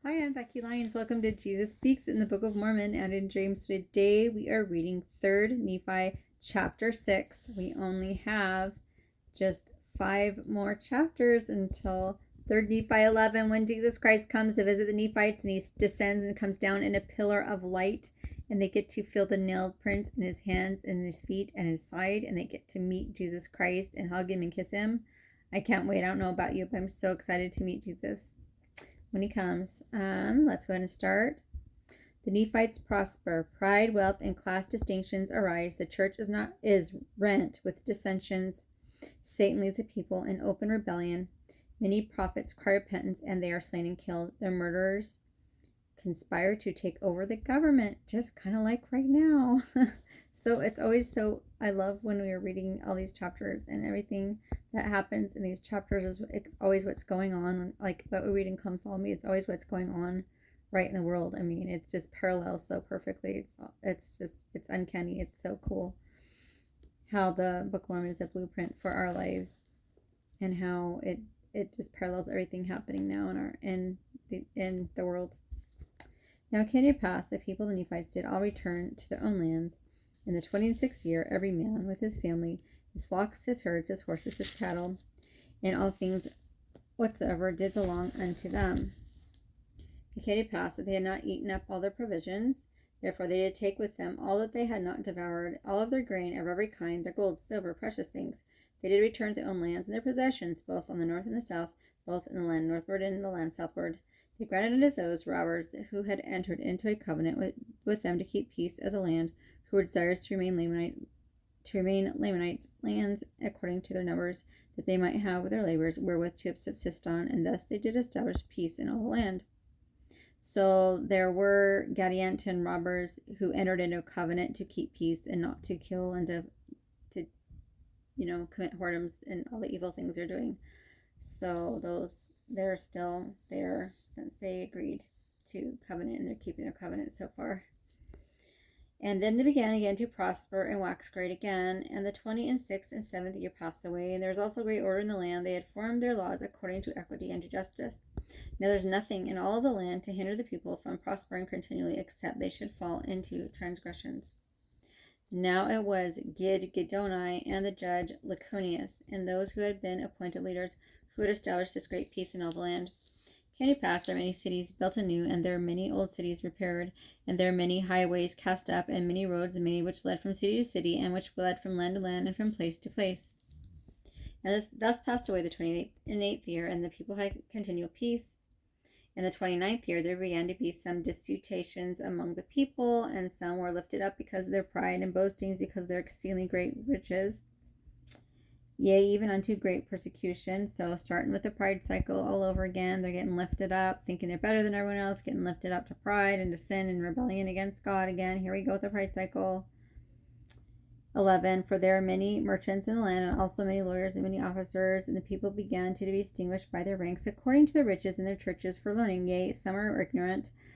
Hi, I'm Becky Lyons. Welcome to Jesus Speaks in the Book of Mormon and in Dreams. Today we are reading 3rd Nephi chapter 6. We only have just 5 more chapters until 3rd Nephi 11, when Jesus Christ comes to visit the Nephites and he descends and comes down in a pillar of light, and they get to feel the nail prints in his hands and his feet and his side, and they get to meet Jesus Christ and hug him and kiss him. I can't wait. I don't know about you, but I'm so excited to meet Jesus when he comes. Let's go ahead and start. The Nephites prosper. Pride, wealth, and class distinctions arise. The church is rent with dissensions. Satan leads the people in open rebellion. Many prophets cry repentance, and they are slain and killed. Their murderers conspire to take over the government, just kind of like right now. So it's always so, I love when we are reading all these chapters, and everything that happens in these chapters is it's always what's going on. Like what we read in Come Follow Me, it's always what's going on right in the world. I mean, it just parallels so perfectly. It's uncanny. It's so cool how the Book of Mormon is a blueprint for our lives, and how it just parallels everything happening now in the world. Now it came to pass, the people of the Nephites did all return to their own lands. In the 26th year, every man with his family, his flocks, his herds, his horses, his cattle, and all things whatsoever did belong unto them. It came to pass that they had not eaten up all their provisions. Therefore they did take with them all that they had not devoured, all of their grain of every kind, their gold, silver, precious things. They did return to their own lands and their possessions, both on the north and the south, both in the land northward and in the land southward. They granted unto those robbers who had entered into a covenant with them to keep peace of the land, who were desirous to remain Lamanites' lands according to their numbers, that they might have their labors wherewith to subsist on, and thus they did establish peace in all the land. So there were Gadianton robbers who entered into a covenant to keep peace and not to kill and to commit whoredoms and all the evil things they're doing. So they're still there since they agreed to covenant, and they're keeping their covenant so far. And then they began again to prosper and wax great again. And the 26th and 7th year passed away, and there was also great order in the land. They had formed their laws according to equity and to justice. Now there's nothing in all of the land to hinder the people from prospering continually, except they should fall into transgressions. Now it was Giddoni and the judge Laconius, and those who had been appointed leaders, who had established this great peace in all the land. It came to pass, there were many cities built anew, and there were many old cities repaired, and there were many highways cast up, and many roads made, which led from city to city, and which led from land to land, and from place to place. And thus passed away the 28th year, and the people had continual peace. In the 29th year, there began to be some disputations among the people, and some were lifted up because of their pride, and boastings because of their exceedingly great riches, yea, even unto great persecution. So starting with the pride cycle all over again, they're getting lifted up, thinking they're better than everyone else, getting lifted up to pride and to sin and rebellion against God again. Here we go with the pride cycle. 11, for there are many merchants in the land, and also many lawyers and many officers, and the people began to be distinguished by their ranks according to their riches in their churches for learning. Yea, some are ignorant,